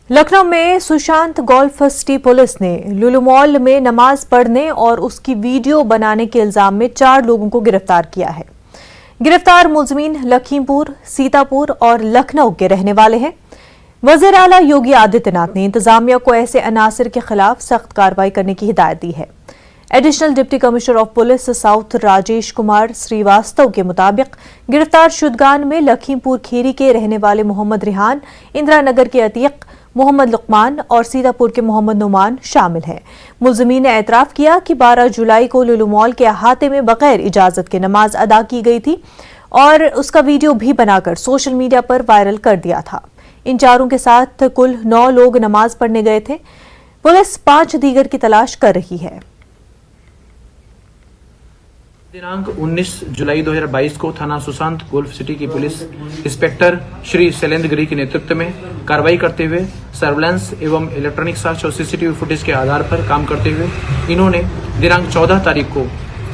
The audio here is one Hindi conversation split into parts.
लखनऊ में सुशांत गोल्फ सिटी पुलिस ने लुलु मॉल में नमाज पढ़ने और उसकी वीडियो बनाने के इल्जाम में 4 लोगों को गिरफ्तार किया है। गिरफ्तार मुलजिमीन लखीमपुर, सीतापुर और लखनऊ के रहने वाले हैं। वज़ीर आला योगी आदित्यनाथ ने इंतजामिया को ऐसे अनासिर के खिलाफ सख्त कार्रवाई करने की हिदायत दी है। Additional deputy commissioner of police south Rajesh Kumar Srivastava के मुताबिक गिरफ्तार शुदगान में लखीमपुर खीरी के रहने वाले मोहम्मद रिहान, इंदिरा नगर के अतीक, मोहम्मद लुकमान और सीतापुर के मोहम्मद नुमान शामिल हैं। मुलजिमीन ने एतराफ किया कि 12 जुलाई को लुलु मॉल के अहाते में बगैर इजाजत के नमाज अदा की गई थी और उसका वीडियो भी बनाकर सोशल मीडिया पर वायरल कर दिया था। इन चारों के साथ कुल 9 लोग नमाज पढ़ने गए थे। पुलिस 5 दीगर की तलाश कर रही है। दिनांक 19 जुलाई 2022 को थाना सुशांत गोल्फ सिटी की पुलिस इंस्पेक्टर श्री शैलेंद्र गिरी के नेतृत्व में कार्रवाई करते हुए सर्वेलेंस एवं इलेक्ट्रॉनिक साक्ष्य और सीसीटीवी फुटेज के आधार पर काम करते हुए इन्होंने दिनांक 14 तारीख को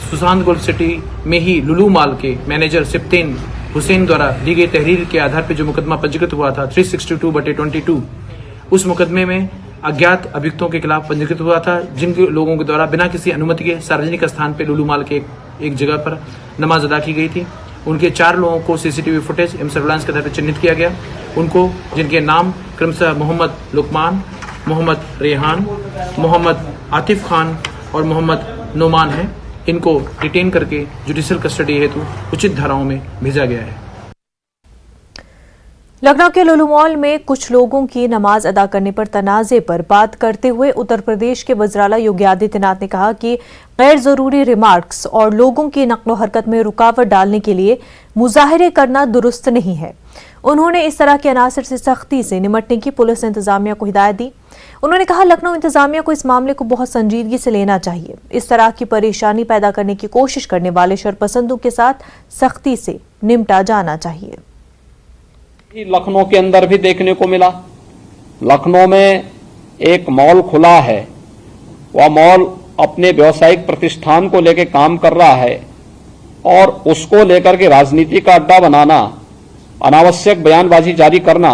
सुशांत गोल्फ सिटी में ही लुलु मॉल के मैनेजर सिप्तेन हुसैन द्वारा दी गई तहरीर के आधार पर जो मुकदमा पंजीकृत हुआ था 362/22, उस मुकदमे में अज्ञात अभियुक्तों के खिलाफ पंजीकृत हुआ था, जिन लोगों के द्वारा बिना किसी अनुमति के सार्वजनिक स्थान पर लुलु मॉल के एक जगह पर नमाज अदा की गई थी। उनके 4 लोगों को सीसीटीवी फुटेज एवं सर्विलांस के तहत चिन्हित किया गया। उनको, जिनके नाम क्रमशः मोहम्मद लुकमान, मोहम्मद रेहान, मोहम्मद आतिफ खान और मोहम्मद नोमान है, इनको डिटेन करके जुडिशियल कस्टडी हेतु उचित धाराओं में भेजा गया है। लखनऊ के लुलु मॉल में कुछ लोगों की नमाज अदा करने पर तनाजे पर बात करते हुए उत्तर प्रदेश के वज़ीर आला योगी आदित्यनाथ ने कहा कि गैर जरूरी रिमार्क्स और लोगों की नक्लो हरकत में रुकावट डालने के लिए मुजाहिरे करना दुरुस्त नहीं है। उन्होंने इस तरह के अनासर से सख्ती से निपटने की पुलिस इंतजामिया को हिदायत दी। उन्होंने कहा लखनऊ इंतजामिया को इस मामले को बहुत संजीदगी से लेना चाहिए। इस तरह की परेशानी पैदा करने की कोशिश करने वाले शरपसंदों के साथ सख्ती से निपटा जाना चाहिए। लखनऊ के अंदर भी देखने को मिला। लखनऊ में एक मॉल खुला है, वह मॉल अपने व्यवसायिक प्रतिष्ठान को लेकर काम कर रहा है और उसको लेकर के राजनीति का अड्डा बनाना, अनावश्यक बयानबाजी जारी करना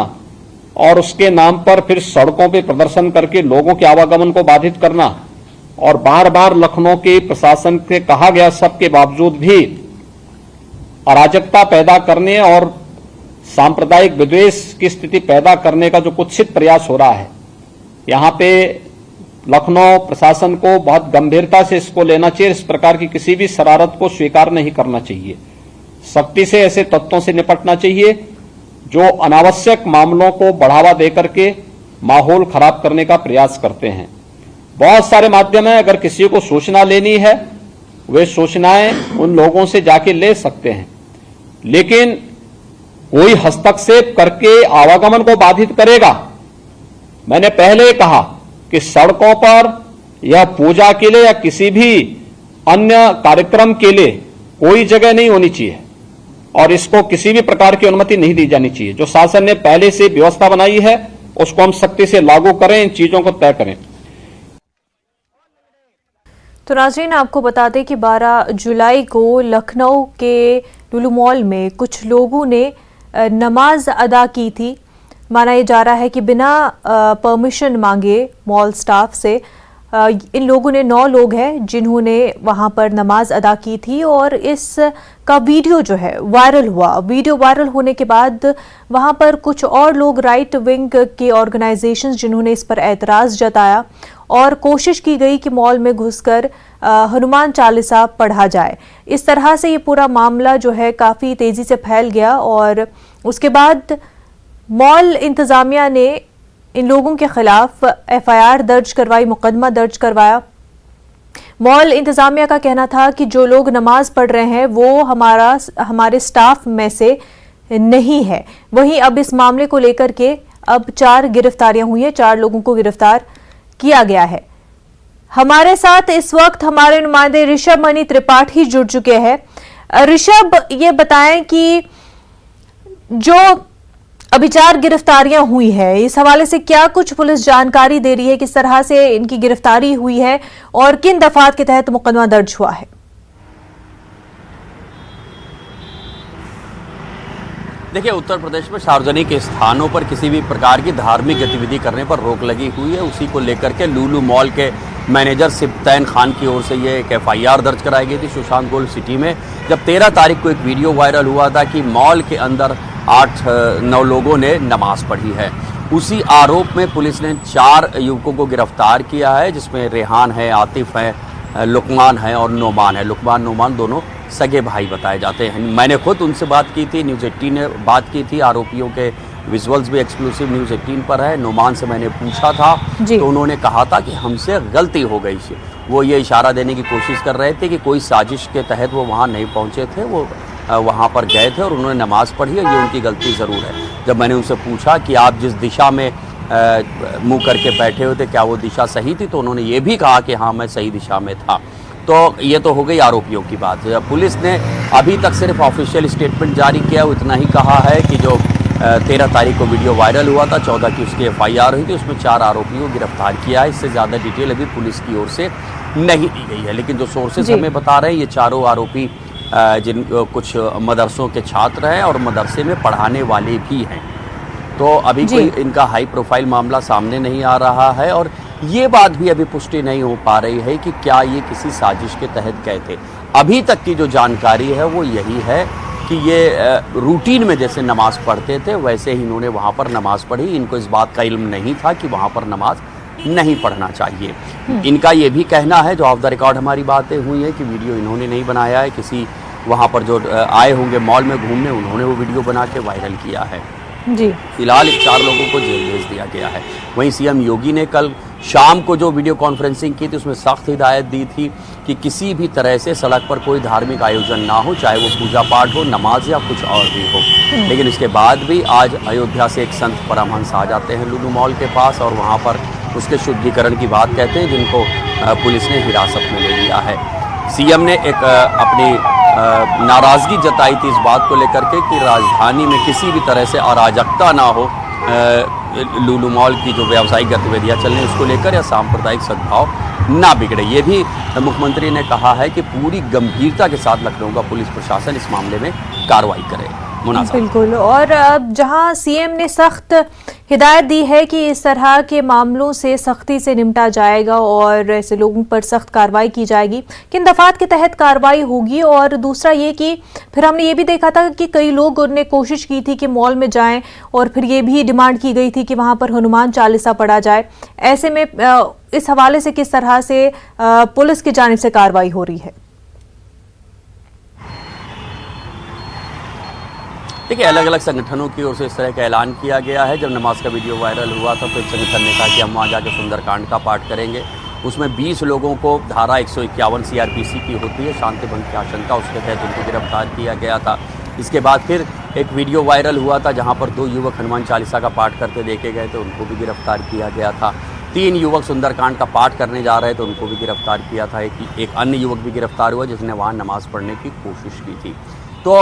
और उसके नाम पर फिर सड़कों पे प्रदर्शन करके लोगों के आवागमन को बाधित करना और बार बार लखनऊ के प्रशासन से कहा गया सबके बावजूद भी अराजकता पैदा करने और सांप्रदायिक विद्वेष की स्थिति पैदा करने का जो कुत्सित प्रयास हो रहा है, यहाँ पे लखनऊ प्रशासन को बहुत गंभीरता से इसको लेना चाहिए। इस प्रकार की किसी भी शरारत को स्वीकार नहीं करना चाहिए। सख्ती से ऐसे तत्वों से निपटना चाहिए जो अनावश्यक मामलों को बढ़ावा देकर के माहौल खराब करने का प्रयास करते हैं। बहुत सारे माध्यम है, अगर किसी को सूचना लेनी है वे सूचनाएं उन लोगों से जाके ले सकते हैं, लेकिन कोई हस्तक्षेप करके आवागमन को बाधित करेगा। मैंने पहले कहा कि सड़कों पर या पूजा के लिए या किसी भी अन्य कार्यक्रम के लिए कोई जगह नहीं होनी चाहिए और इसको किसी भी प्रकार की अनुमति नहीं दी जानी चाहिए। जो शासन ने पहले से व्यवस्था बनाई है उसको हम सख्ती से लागू करें, इन चीजों को तय करें। तो नाज़रीन, आपको बता दें कि 12 जुलाई को लखनऊ के लुलु मॉल में कुछ लोगों ने नमाज अदा की थी। माना यह जा रहा है कि बिना परमिशन मांगे मॉल स्टाफ से इन लोगों ने 9 लोग हैं जिन्होंने वहां पर नमाज अदा की थी और इसका वीडियो जो है वायरल हुआ। वीडियो वायरल होने के बाद वहां पर कुछ और लोग राइट विंग के ऑर्गेनाइजेशंस जिन्होंने इस पर एतराज जताया और कोशिश की गई कि मॉल में घुसकर हनुमान चालीसा पढ़ा जाए। इस तरह से ये पूरा मामला जो है काफ़ी तेज़ी से फैल गया और उसके बाद मॉल इंतज़ामिया ने इन लोगों के खिलाफ एफआईआर दर्ज करवाई, मुकदमा दर्ज करवाया। मॉल इंतज़ामिया का कहना था कि जो लोग नमाज पढ़ रहे हैं वो हमारे स्टाफ में से नहीं है। वहीं अब इस मामले को लेकर के अब 4 गिरफ्तारियां हुई हैं, 4 लोगों को गिरफ्तार किया गया है। हमारे साथ इस वक्त हमारे नुमाइंदे ऋषभ मणि त्रिपाठी जुड़ चुके हैं। ऋषभ, ये बताएं कि जो अभी 4 गिरफ्तारियां हुई है, इस हवाले से क्या कुछ पुलिस जानकारी दे रही है, किस तरह से इनकी गिरफ्तारी हुई है और किन दफात के तहत मुकदमा दर्ज हुआ है? देखिए, उत्तर प्रदेश में सार्वजनिक स्थानों पर किसी भी प्रकार की धार्मिक गतिविधि करने पर रोक लगी हुई है। उसी को लेकर के लुलु मॉल के मैनेजर सिब्तैन खान की ओर से ये एक FIR दर्ज कराई गई थी सुशांत गोल्फ सिटी में, जब 13 तारीख को एक वीडियो वायरल हुआ था कि मॉल के अंदर 8-9 लोगों ने नमाज पढ़ी है। उसी आरोप में पुलिस ने 4 युवकों को गिरफ्तार किया है, जिसमें रेहान है, आतिफ है, लुकमान है और नोमान है। लुकमान नोमान दोनों सगे भाई बताए जाते हैं। मैंने खुद उनसे बात की थी, न्यूज़ 18 ने बात की थी। आरोपियों के विजुअल्स भी एक्सक्लूसिव न्यूज़ 18 पर है। नोमान से मैंने पूछा था तो उन्होंने कहा था कि हमसे गलती हो गई थी। वो ये इशारा देने की कोशिश कर रहे थे कि कोई साजिश के तहत वो वहाँ नहीं पहुँचे थे, वो वहाँ पर गए थे और उन्होंने नमाज़ पढ़ी है, ये उनकी गलती ज़रूर है। जब मैंने उनसे पूछा कि आप जिस दिशा में मुँह करके बैठे हुए थे, क्या वो दिशा सही थी, तो उन्होंने ये भी कहा कि हाँ, मैं सही दिशा में था। तो ये तो हो गई आरोपियों की बात। पुलिस ने अभी तक सिर्फ ऑफिशियल स्टेटमेंट जारी किया, इतना ही कहा है कि जो 13 तारीख को वीडियो वायरल हुआ था, 14 की उसकी FIR हुई थी, उसमें 4 आरोपियों को गिरफ्तार किया है। इससे ज़्यादा डिटेल अभी पुलिस की ओर से नहीं दी गई है। लेकिन जो सोर्सेज हमें बता रहे हैं, ये चारों आरोपी जिन कुछ मदरसों के छात्र हैं और मदरसे में पढ़ाने वाले भी हैं। तो अभी कोई इनका हाई प्रोफाइल मामला सामने नहीं आ रहा है और ये बात भी अभी पुष्टि नहीं हो पा रही है कि क्या ये किसी साजिश के तहत गए थे। अभी तक की जो जानकारी है वो यही है कि ये रूटीन में जैसे नमाज पढ़ते थे वैसे ही इन्होंने वहाँ पर नमाज पढ़ी। इनको इस बात का इल्म नहीं था कि वहाँ पर नमाज नहीं पढ़ना चाहिए। इनका ये भी कहना है, जो ऑफ द रिकॉर्ड हमारी बातें हुई है, कि वीडियो इन्होंने नहीं बनाया है, किसी वहाँ पर जो आए होंगे मॉल में घूमने, उन्होंने वो वीडियो बना के वायरल किया है। जी, फिलहाल 4 लोगों को जेल भेज दिया गया है। वहीं CM योगी ने कल शाम को जो वीडियो कॉन्फ्रेंसिंग की थी, उसमें सख्त हिदायत दी थी कि किसी भी तरह से सड़क पर कोई धार्मिक आयोजन ना हो, चाहे वो पूजा पाठ हो, नमाज या कुछ और भी हो। लेकिन इसके बाद भी आज अयोध्या से एक संत परमहंस आ जाते हैं लुलु मॉल के पास और वहाँ पर उसके शुद्धिकरण की बात कहते हैं, जिनको पुलिस ने हिरासत में ले लिया है। CM ने एक अपनी नाराज़गी जताई थी इस बात को लेकर के कि राजधानी में किसी भी तरह से अराजकता ना हो, लुलु मॉल की जो व्यावसायिक गतिविधियां चल रही हैं उसको लेकर, या सांप्रदायिक सद्भाव ना बिगड़े। ये भी मुख्यमंत्री ने कहा है कि पूरी गंभीरता के साथ लखनऊ का पुलिस प्रशासन इस मामले में कार्रवाई करे। बिल्कुल। और अब जहां CM ने सख्त हिदायत दी है कि इस तरह के मामलों से सख्ती से निपटा जाएगा और ऐसे लोगों पर सख्त कार्रवाई की जाएगी, किन दफात के तहत कार्रवाई होगी? और दूसरा ये कि फिर हमने ये भी देखा था कि कई लोग ने कोशिश की थी कि मॉल में जाएं और फिर ये भी डिमांड की गई थी कि वहां पर हनुमान चालीसा पढ़ा जाए। ऐसे में इस हवाले से किस तरह से पुलिस की जानिब से कार्रवाई हो रही है? देखिए, अलग अलग संगठनों की ओर से इस तरह का ऐलान किया गया है। जब नमाज का वीडियो वायरल हुआ था तो एक संगठन ने कहा कि हम वहाँ जाकर सुंदरकांड का पाठ करेंगे। उसमें 20 लोगों को धारा 151 CRPC की होती है, शांति भंग की आशंका, उसके तहत उनको गिरफ्तार किया गया था। इसके बाद फिर एक वीडियो वायरल हुआ था जहाँ पर 2 युवक हनुमान चालीसा का पाठ करते देखे गए थे, उनको भी गिरफ्तार किया गया था। 3 युवक सुंदरकांड का पाठ करने जा रहे थे, उनको भी गिरफ्तार किया था। एक अन्य युवक भी गिरफ्तार हुआ जिसने वहाँ नमाज़ पढ़ने की कोशिश की थी। तो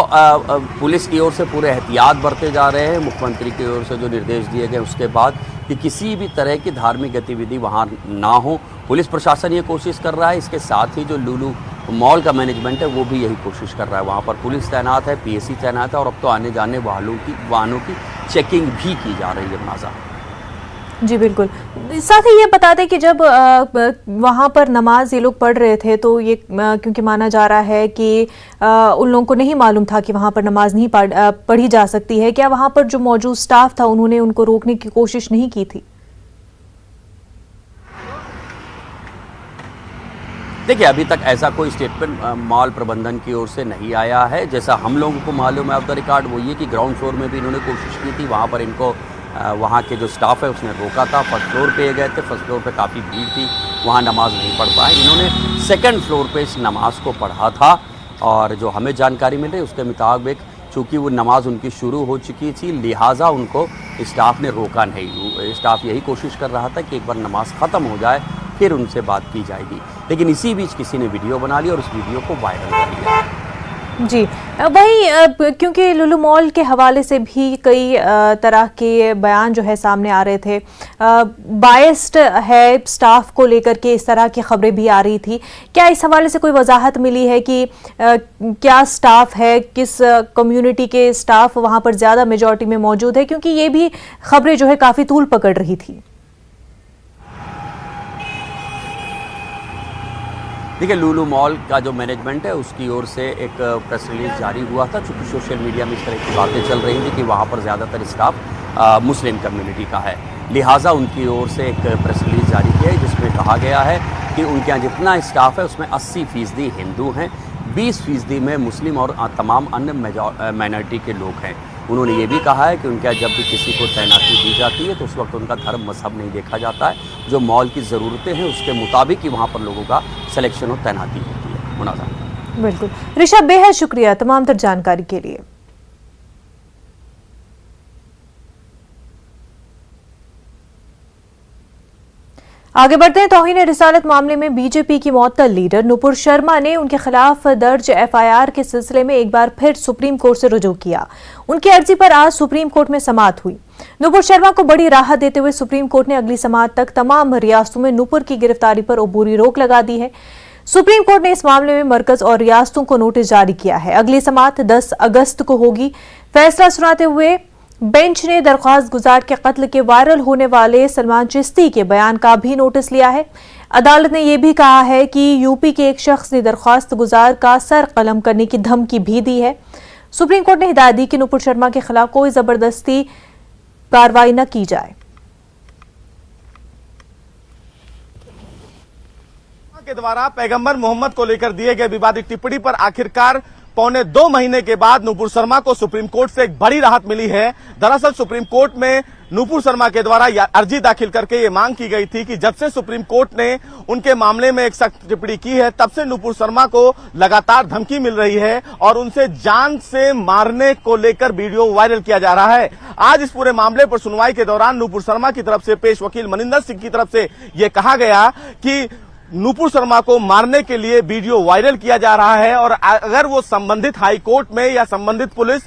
पुलिस की ओर से पूरे एहतियात बरते जा रहे हैं। मुख्यमंत्री की ओर से जो निर्देश दिए गए उसके बाद कि किसी भी तरह की धार्मिक गतिविधि वहाँ ना हो, पुलिस प्रशासन ये कोशिश कर रहा है। इसके साथ ही जो लुलु मॉल का मैनेजमेंट है वो भी यही कोशिश कर रहा है। वहाँ पर पुलिस तैनात है, PSC तैनात है और अब तो आने जाने वाहनों की चेकिंग भी की जा रही है। मुनाज़ा जी बिल्कुल। साथ ही ये बता दें कि जब वहाँ पर नमाज ये लोग पढ़ रहे थे तो ये क्योंकि माना जा रहा है कि उन लोगों को नहीं मालूम था कि वहाँ पर नमाज नहीं पढ़ी जा सकती है, क्या वहाँ पर जो मौजूद स्टाफ था उन्होंने उनको रोकने की कोशिश नहीं की थी? देखिए, अभी तक ऐसा कोई स्टेटमेंट मॉल प्रबंधन की ओर से नहीं आया है। जैसा हम लोगों को मालूम है ऑफ द रिकॉर्ड, वो ये कि ग्राउंड फ्लोर में भी इन्होंने कोशिश की थी, वहाँ पर इनको वहाँ के जो स्टाफ है उसने रोका था। फर्स्ट फ्लोर पे गए थे, फर्स्ट फ्लोर पे काफ़ी भीड़ थी, वहाँ नमाज नहीं पढ़ पाए। इन्होंने सेकंड फ्लोर पे इस नमाज को पढ़ा था और जो हमें जानकारी मिल रही है उसके मुताबिक चूँकि वो नमाज उनकी शुरू हो चुकी थी, लिहाजा उनको स्टाफ ने रोका नहीं। स्टाफ यही कोशिश कर रहा था कि एक बार नमाज ख़त्म हो जाए फिर उनसे बात की जाएगी। लेकिन इसी बीच किसी ने वीडियो बना ली और उस वीडियो को वायरल कर लिया। जी। वहीं क्योंकि लुलु मॉल के हवाले से भी कई तरह के बयान जो है सामने आ रहे थे, बायस्ड है स्टाफ को लेकर के इस तरह की खबरें भी आ रही थी। क्या इस हवाले से कोई वजाहत मिली है कि क्या स्टाफ है, किस कम्युनिटी के स्टाफ वहां पर ज्यादा मेजॉरिटी में मौजूद है, क्योंकि ये भी खबरें जो है काफी तूल पकड़ रही थी। देखिए, लुलु मॉल का जो मैनेजमेंट है उसकी ओर से एक प्रेस रिलीज जारी हुआ था, चूँकि सोशल मीडिया में इस तरह की बातें चल रही थी कि वहाँ पर ज़्यादातर स्टाफ मुस्लिम कम्युनिटी का है, लिहाजा उनकी ओर से एक प्रेस रिलीज जारी किया है जिसमें कहा गया है कि उनके यहाँ जितना स्टाफ है उसमें 80% हिंदू हैं, 20% में मुस्लिम और तमाम अन्य माइनॉरिटी के लोग हैं। उन्होंने ये भी कहा है कि उनके यहाँ जब भी किसी को तैनाती दी जाती है तो उस वक्त उनका धर्म मजहब नहीं देखा जाता है, जो मॉल की ज़रूरतें हैं उसके मुताबिक ही वहाँ पर लोगों का सिलेक्शन और तैनाती होती है। मुनाज़ा। बिल्कुल ऋषभ, बेहद शुक्रिया तमाम तर जानकारी के लिए। आगे बढ़ते हैं। तौहीन रिसालत मामले में बीजेपी की मुअत्तल लीडर नुपुर शर्मा ने उनके खिलाफ दर्ज एफआईआर के सिलसिले में एक बार फिर सुप्रीम कोर्ट से रुजू किया। उनकी अर्जी पर आज सुप्रीम कोर्ट में समाअत हुई। नुपुर शर्मा को बड़ी राहत देते हुए सुप्रीम कोर्ट ने अगली समाअत तक तमाम रियासतों में नुपुर की गिरफ्तारी पर अबूरी रोक लगा दी है। सुप्रीम कोर्ट ने इस मामले में मरकज और रियासतों को नोटिस जारी किया है। अगली समाअत 10 अगस्त को होगी। फैसला सुनाते हुए बेंच ने दरख्वास्त गुजार के कत्ल के वायरल होने वाले सलमान चिश्ती के बयान का भी नोटिस लिया है। अदालत ने यह भी कहा है कि यूपी के एक शख्स ने दरख्वास्त गुजार का सर कलम करने की धमकी भी दी है। सुप्रीम कोर्ट ने हिदायत दी कि नुपुर शर्मा के खिलाफ कोई जबरदस्ती कार्रवाई न की जाए। के द्वारा पैगंबर मोहम्मद को लेकर दिए गए विवादित टिप्पणी पर आखिरकार 1.25 महीने के बाद नुपुर शर्मा को सुप्रीम कोर्ट से एक बड़ी राहत मिली है। दरअसल सुप्रीम कोर्ट में नुपुर शर्मा के द्वारा अर्जी दाखिल करके ये मांग की गई थी कि जब से सुप्रीम कोर्ट ने उनके मामले में एक सख्त टिप्पणी की है तब से नुपुर शर्मा को लगातार धमकी मिल रही है और उनसे जान से मारने को लेकर वीडियो वायरल किया जा रहा है। आज इस पूरे मामले पर सुनवाई के दौरान नुपुर शर्मा की तरफ से पेश वकील मनिंदर सिंह की तरफ से यह कहा गया कि नुपुर शर्मा को मारने के लिए वीडियो वायरल किया जा रहा है और अगर वो संबंधित हाई कोर्ट में या संबंधित पुलिस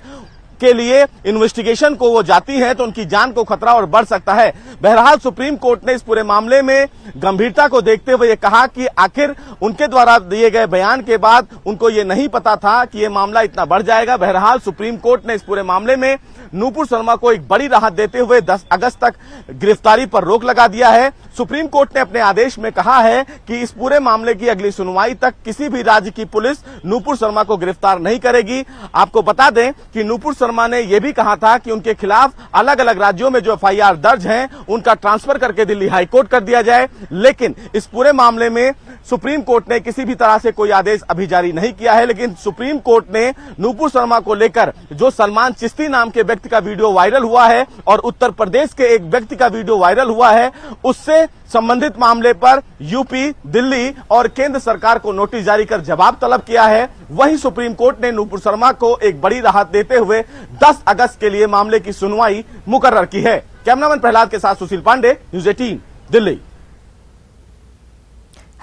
के लिए इन्वेस्टिगेशन को वो जाती है तो उनकी जान को खतरा और बढ़ सकता है। बहरहाल सुप्रीम कोर्ट ने इस पूरे मामले में गंभीरता को देखते हुए ये कहा कि आखिर उनके द्वारा दिए गए बयान के बाद उनको ये नहीं पता था कि ये मामला इतना बढ़ जाएगा। बहरहाल सुप्रीम कोर्ट ने इस पूरे मामले में नुपुर शर्मा को एक बड़ी राहत देते हुए 10 अगस्त तक गिरफ्तारी पर रोक लगा दिया है। सुप्रीम कोर्ट ने अपने आदेश में कहा है कि इस पूरे मामले की अगली सुनवाई तक किसी भी राज्य की पुलिस नुपुर शर्मा को गिरफ्तार नहीं करेगी। आपको बता दें कि नुपुर शर्मा ने यह भी कहा था कि उनके खिलाफ अलग अलग राज्यों में जो एफआईआर दर्ज हैं उनका ट्रांसफर करके दिल्ली हाईकोर्ट कर दिया जाए, लेकिन इस पूरे मामले में सुप्रीम कोर्ट ने किसी भी तरह से कोई आदेश अभी जारी नहीं किया है। लेकिन सुप्रीम कोर्ट ने नुपुर शर्मा को लेकर जो सलमान चिश्ती नाम के व्यक्ति का वीडियो वायरल हुआ है और उत्तर प्रदेश के एक व्यक्ति का वीडियो वायरल हुआ है, उससे संबंधित मामले पर यूपी, दिल्ली और केंद्र सरकार को नोटिस जारी कर जवाब तलब किया है। वहीं सुप्रीम कोर्ट ने नुपुर शर्मा को एक बड़ी राहत देते हुए 10 अगस्त के लिए मामले की सुनवाई मुकर्रर की है। कैमरामैन प्रहलाद के साथ सुशील पांडे, न्यूज़ 18 दिल्ली।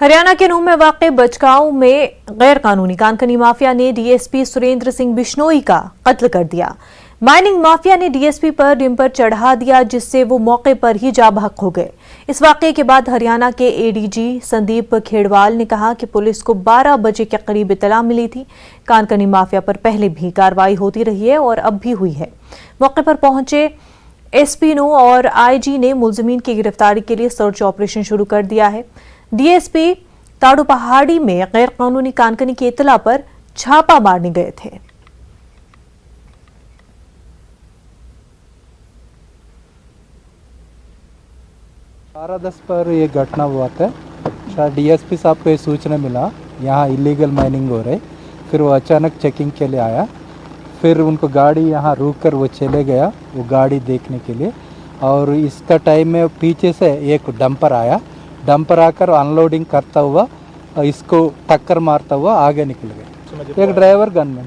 हरियाणा के नूह में वाक़ बचगांव में गैर कानूनी कानकनी माफिया ने डीएसपी सुरेंद्र सिंह बिश्नोई का कत्ल कर दिया। माइनिंग माफिया ने डीएसपी पर डिम्पर चढ़ा दिया जिससे वो मौके पर ही जा बहक हो गए। इस वाक़े के बाद हरियाणा के एडीजी संदीप खेड़वाल ने कहा कि पुलिस को 12 बजे के करीब इत्तला मिली थी। कानकनी माफिया पर पहले भी कार्रवाई होती रही है और अब भी हुई है। मौके पर पहुंचे एसपी नूह और आईजी ने मुलजिमीन की गिरफ्तारी के लिए सर्च ऑपरेशन शुरू कर दिया है। डीएसपी ताड़ू पहाड़ी में गैर कानूनी कानकनी की इत्तला पर छापा मारने गए थे। 12:10 पर ये घटना हुआ था। शायद डीएसपी साहब को ये सूचना मिला यहाँ इलीगल माइनिंग हो रही, फिर वो अचानक चेकिंग के लिए आया। फिर उनको गाड़ी यहाँ रोक कर वो चले गया वो गाड़ी देखने के लिए, और इसका टाइम में पीछे से एक डंपर आया। डंपर आकर अनलोडिंग करता हुआ इसको टक्कर मारता हुआ आगे निकल गया। एक ड्राइवर गनमैन,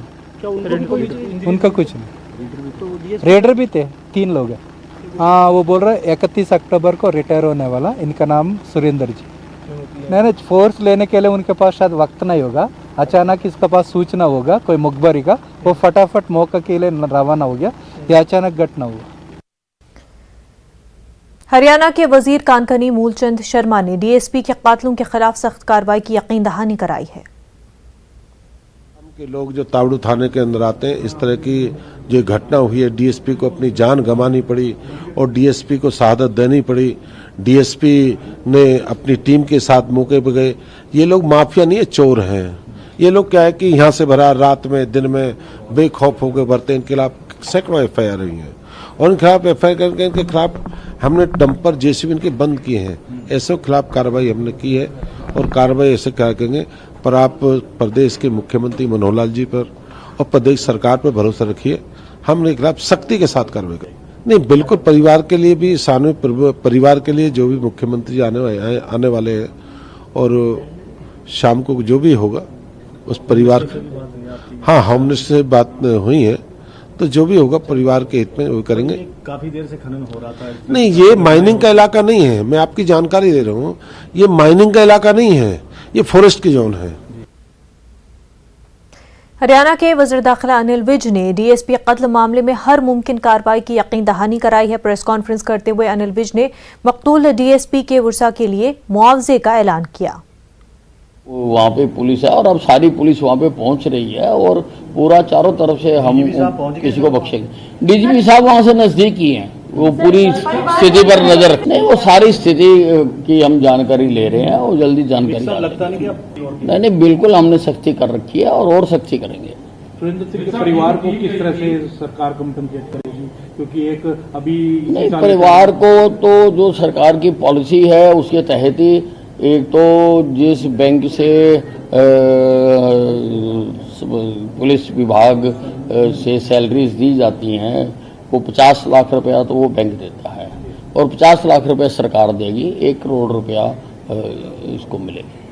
उनका कुछ नहीं, रेडर भी थे, 3 लोग हैं। हाँ, वो बोल रहे 31 अक्टूबर को रिटायर होने वाला, इनका नाम सुरेंद्र जी। नहीं, फोर्स लेने के लिए उनके पास शायद वक्त नहीं होगा, अचानक इसके पास सूचना होगा कोई मुखबरी का, वो फटाफट मौका के लिए रवाना हो गया। यह अचानक घटना हुआ। हरियाणा के वजीर कानकनी मूलचंद शर्मा ने डीएसपी के कातलों के खिलाफ सख्त कार्रवाई की यकीन दहानी कराई है। के लोग जो तावड़ू थाने के अंदर आते हैं, इस तरह की जो घटना हुई है, डीएसपी को अपनी जान गंवानी पड़ी और डीएसपी को शहादत देनी पड़ी। डीएसपी ने अपनी टीम के साथ मौके पर गए। ये लोग माफिया नहीं है, चोर हैं। ये लोग क्या है कि यहाँ से भरा रात में दिन में बेखौफ होकर भरते। इनके खिलाफ सैकड़ों एफआईआर हुई है और इनके खिलाफ एफआईआर करके इनके खिलाफ हमने डंपर जेसीबी इनके बंद किए हैं। ऐसे खिलाफ कार्रवाई हमने की है और कार्रवाई ऐसे क्या करेंगे पर आप प्रदेश के मुख्यमंत्री मनोहर लाल जी पर और प्रदेश सरकार पर भरोसा रखिए, हम इनके खिलाफ सख्ती के साथ कार्रवाई करेंगे। नहीं, बिल्कुल परिवार के लिए भी, सामने परिवार के लिए जो भी मुख्यमंत्री आने वाले हैं और शाम को जो भी होगा उस परिवार, हाँ हमने से बात हुई है, तो जो भी होगा परिवार के हित में वो करेंगे। काफी देर से खनन हो रहा था। नहीं, ये माइनिंग का इलाका नहीं है, मैं आपकी जानकारी दे रहा हूँ। ये माइनिंग का इलाका नहीं है, ये फॉरेस्ट की जोन है। हरियाणा के वज़ीर दाखिला अनिल विज ने डीएसपी कत्ल मामले में हर मुमकिन कार्रवाई की यकीन दहानी कराई है। प्रेस कॉन्फ्रेंस करते हुए अनिल विज ने मकतूल डीएसपी के वर्सा के लिए मुआवजे का ऐलान किया। वहाँ पे पुलिस है और अब सारी पुलिस वहाँ पे पहुँच रही है और पूरा चारों तरफ से हम किसी को बख्शेंगे। डीजीपी साहब वहाँ से नजदीक ही हैं, वो पूरी स्थिति पर नजर रखने, वो सारी स्थिति की हम जानकारी ले रहे हैं और जल्दी जानकारी लगता नहीं कि नहीं, बिल्कुल हमने सख्ती कर रखी है और सख्ती करेंगे। सुरेंद्र सिंह के परिवार को किस तरह से सरकार कंपनसेट करेगी, क्योंकि एक अभी नहीं, परिवार को तो जो सरकार की पॉलिसी है उसके तहत ही, एक तो जिस बैंक से पुलिस विभाग से सैलरीज दी जाती हैं वो 50 लाख रुपया तो वो बैंक देता है और 50 लाख रुपया सरकार देगी, 1 करोड़ रुपया इसको मिलेगी।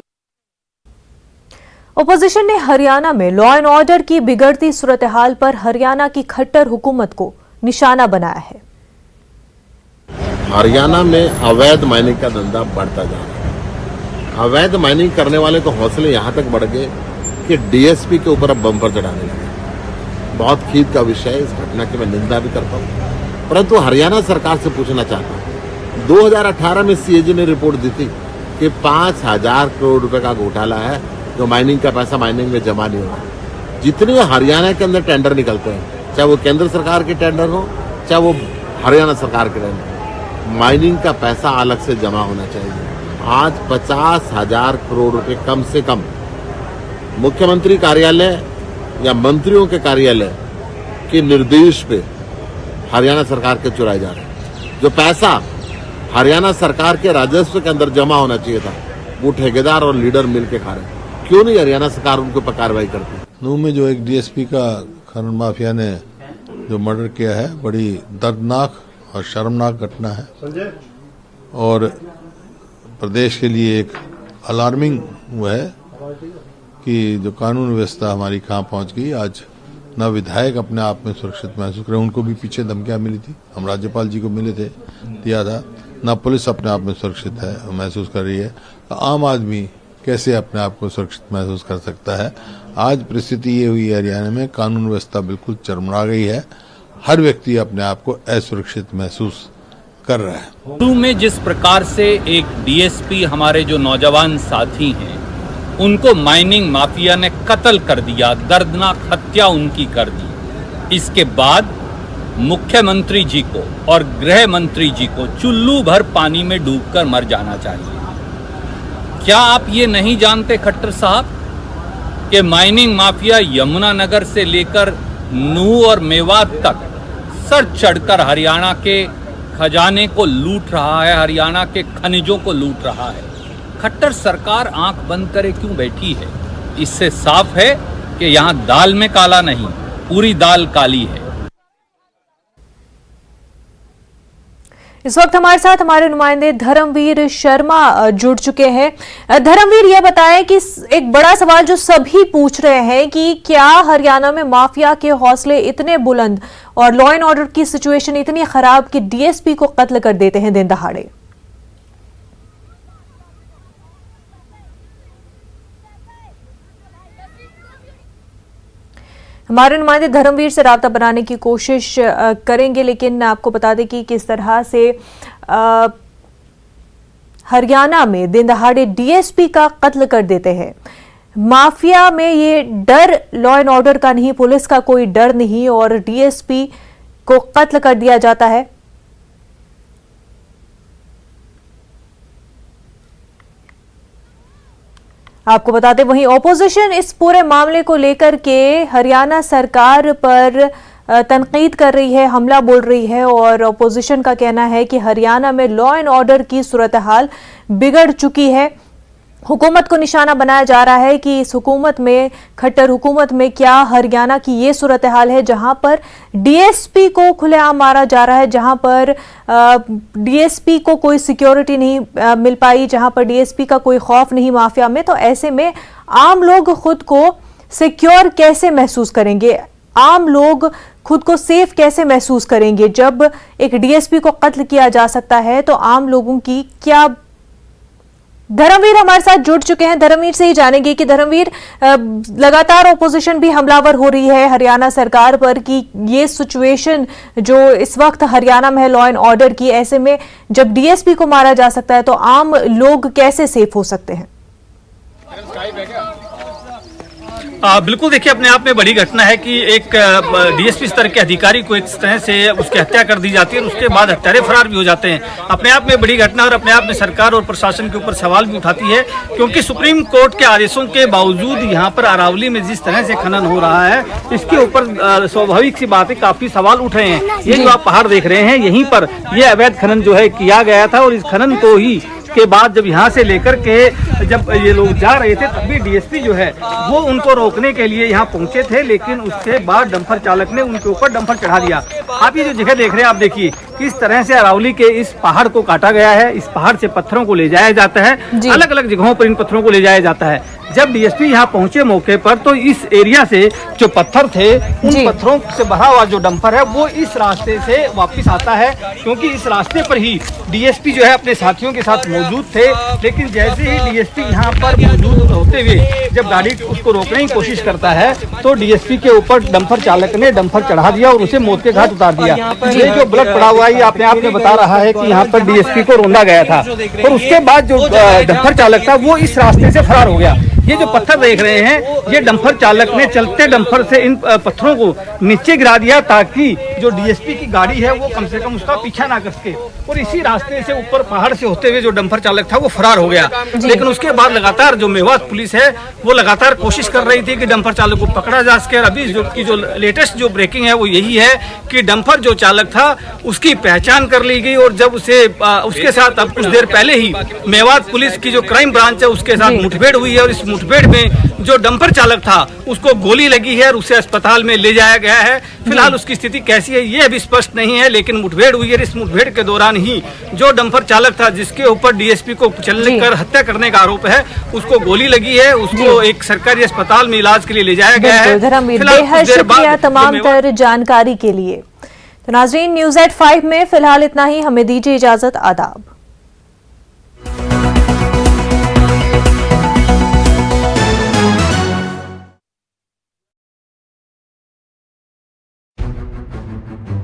ओपोजिशन ने हरियाणा में लॉ एंड ऑर्डर की बिगड़ती सूरत हाल पर हरियाणा की खट्टर हुकूमत को निशाना बनाया है। हरियाणा में अवैध माइनिंग का धंधा बढ़ता जा रहा है। अवैध माइनिंग करने वाले तो हौसले यहाँ तक बढ़ गए कि डीएसपी के ऊपर अब बम्पर चढ़ाने लगे। बहुत खेद का विषय है, इस घटना की मैं निंदा भी करता हूँ, परंतु हरियाणा सरकार से पूछना चाहता हूँ, 2018 में सीएजी ने रिपोर्ट दी थी कि 5000 करोड़ रुपए का घोटाला है, जो माइनिंग का पैसा माइनिंग में जमा नहीं हो रहा। जितने हरियाणा के अंदर टेंडर निकलते हैं, चाहे वो केंद्र सरकार के टेंडर हो चाहे वो हरियाणा सरकार के टेंडर, माइनिंग का पैसा अलग से जमा होना चाहिए। आज 50,000 करोड़ रुपए कम से कम मुख्यमंत्री कार्यालय या मंत्रियों के कार्यालय के निर्देश पे हरियाणा सरकार के चुराए जा रहे हैं। जो पैसा हरियाणा सरकार के राजस्व के अंदर जमा होना चाहिए था, वो ठेकेदार और लीडर मिलके खा रहे हैं। क्यों नहीं हरियाणा सरकार उनके ऊपर कार्रवाई करती? नूह में जो एक डीएसपी का खनन माफिया ने जो मर्डर किया है, बड़ी दर्दनाक और शर्मनाक घटना है और प्रदेश के लिए एक अलार्मिंग वो है कि जो कानून व्यवस्था हमारी कहाँ पहुंच गई। आज न विधायक अपने आप में सुरक्षित महसूस करें, उनको भी पीछे धमकियां मिली थी, हम राज्यपाल जी को मिले थे, दिया था, न पुलिस अपने आप में सुरक्षित है महसूस कर रही है। तो आम आदमी कैसे अपने आप को सुरक्षित महसूस कर सकता है? आज परिस्थिति ये हुई है हरियाणा में, कानून व्यवस्था बिल्कुल चरमरा गई है, हर व्यक्ति अपने आप को असुरक्षित महसूस कर रहा है। शुरू में जिस प्रकार से एक डीएसपी हमारे जो नौजवान साथी हैं उनको माइनिंग माफिया ने कत्ल कर दिया, दर्दनाक हत्या उनकी कर दी, इसके बाद मुख्यमंत्री जी को और गृह मंत्री जी को चुल्लू भर पानी में डूबकर मर जाना चाहिए। क्या आप ये नहीं जानते खट्टर साहब कि माइनिंग माफिया यमुनानगर से लेकर नूह और मेवात तक सर चढ़कर हरियाणा के खजाने को लूट रहा है, हरियाणा के खनिजों को लूट रहा है। खट्टर सरकार आंख बंद करे क्यों बैठी है? इससे साफ है कि यहाँ दाल में काला नहीं, पूरी दाल काली है। इस वक्त हमारे साथ हमारे नुमाइंदे धर्मवीर शर्मा जुड़ चुके हैं। धर्मवीर, यह बताएं कि एक बड़ा सवाल जो सभी पूछ रहे हैं कि क्या हरियाणा में माफिया के हौसले इतने बुलंद और लॉ एंड ऑर्डर की सिचुएशन इतनी खराब कि डीएसपी को कत्ल कर देते हैं दिन दहाड़े? हमारे नुमाइंदे धर्मवीर से राब्ता बनाने की कोशिश करेंगे, लेकिन आपको बता दें कि किस तरह से हरियाणा में दिन दहाड़े डीएसपी का कत्ल कर देते हैं। माफिया में ये डर लॉ एंड ऑर्डर का नहीं, पुलिस का कोई डर नहीं, और डीएसपी को कत्ल कर दिया जाता है। आपको बता दें वहीं ऑपोजिशन इस पूरे मामले को लेकर के हरियाणा सरकार पर तनकीद कर रही है, हमला बोल रही है, और ऑपोजिशन का कहना है कि हरियाणा में लॉ एंड ऑर्डर की सूरत हाल बिगड़ चुकी है। हुकूमत को निशाना बनाया जा रहा है कि इस हुकूमत में, खट्टर हुकूमत में, क्या हरियाणा की ये सूरत हाल है जहां पर डीएसपी को खुलेआम मारा जा रहा है, जहां पर डीएसपी को कोई सिक्योरिटी नहीं मिल पाई, जहां पर डीएसपी का कोई खौफ नहीं माफिया में। तो ऐसे में आम लोग खुद को सिक्योर कैसे महसूस करेंगे, आम लोग खुद को सेफ कैसे महसूस करेंगे जब एक डीएसपी को कत्ल किया जा सकता है? तो आम लोगों की क्या। धर्मवीर हमारे साथ जुड़ चुके हैं, धर्मवीर से ही जानेंगे कि धर्मवीर, लगातार ऑपोजिशन भी हमलावर हो रही है हरियाणा सरकार पर कि ये सिचुएशन जो इस वक्त हरियाणा में है लॉ एंड ऑर्डर की, ऐसे में जब डीएसपी को मारा जा सकता है तो आम लोग कैसे सेफ हो सकते हैं? बिल्कुल, देखिए अपने आप में बड़ी घटना है कि एक डीएसपी स्तर के अधिकारी को एक तरह से उसकी हत्या कर दी जाती है और उसके बाद हत्यारे फरार भी हो जाते हैं। अपने आप में बड़ी घटना और अपने आप में सरकार और प्रशासन के ऊपर सवाल भी उठाती है, क्योंकि सुप्रीम कोर्ट के आदेशों के बावजूद यहाँ पर अरावली में जिस तरह से खनन हो रहा है, इसके ऊपर स्वाभाविक सी बात है काफी सवाल उठ रहे हैं। ये जो आप पहाड़ देख रहे हैं, यहीं पर यह अवैध खनन जो है किया गया था, और इस खनन को ही के बाद जब यहाँ से लेकर के जब ये लोग जा रहे थे तभी डीएसपी जो है वो उनको रोकने के लिए यहाँ पहुंचे थे, लेकिन उसके बाद डंपर चालक ने उनके ऊपर डंपर चढ़ा दिया। आप ये जो जगह देख रहे हैं, आप देखिए किस तरह से अरावली के इस पहाड़ को काटा गया है। इस पहाड़ से पत्थरों को ले जाया जाता है, अलग अलग जगहों पर इन पत्थरों को ले जाया जाता है। जब डीएसपी यहाँ पहुंचे मौके पर तो इस एरिया से जो पत्थर थे, उन पत्थरों से भरा हुआ जो डंपर है वो इस रास्ते से वापस आता है, क्योंकि इस रास्ते पर ही डीएसपी जो है अपने साथियों के साथ मौजूद थे। लेकिन जैसे ही डीएसपी यहाँ पर मौजूद होते हुए जब गाड़ी उसको रोकने की कोशिश करता है तो डीएसपी के ऊपर डंपर चालक ने डंपर चढ़ा दिया और उसे मौत के घाट उतार दिया। ये जो ब्लड पड़ा हुआ है ये अपने आप में बता रहा है कि यहाँ पर डीएसपी को रोंदा गया था, और उसके बाद जो डंपर चालक था वो इस रास्ते से फरार हो गया। ये जो पत्थर देख रहे हैं, ये डंपर चालक ने चलते डंपर से इन पत्थरों को नीचे गिरा दिया ताकि जो डीएसपी की गाड़ी है वो कम से कम उसका पीछा ना कर सके, और इसी रास्ते से ऊपर पहाड़ से होते हुए जो डंपर चालक था वो फरार हो गया। लेकिन उसके बाद लगातार जो मेवात पुलिस है वो लगातार कोशिश कर रही थी कि डंपर चालक को पकड़ा जा सके। अभी जो लेटेस्ट जो ब्रेकिंग है वो यही है कि डंपर जो चालक था उसकी पहचान कर ली गई, और जब उसके साथ अब कुछ देर पहले ही मेवात पुलिस की जो क्राइम ब्रांच है उसके साथ मुठभेड़ हुई है, और इस मुठभेड़ में जो डंपर चालक था उसको गोली लगी है और उसे अस्पताल में ले जाया गया है। फिलहाल उसकी स्थिति कैसी है ये अभी स्पष्ट नहीं है, लेकिन मुठभेड़ हुई है। इस मुठभेड़ के दौरान ही जो डंपर चालक था जिसके ऊपर डीएसपी को चलने कर हत्या करने का आरोप है, उसको गोली लगी है, उसको एक सरकारी अस्पताल में इलाज के लिए ले जाया गया है। बेहद शुक्रिया तमाम तर जानकारी के लिए। तो नाजरीन, न्यूज़ एट 5 में फिलहाल इतना ही, हमें दीजिए इजाजत, आदाब।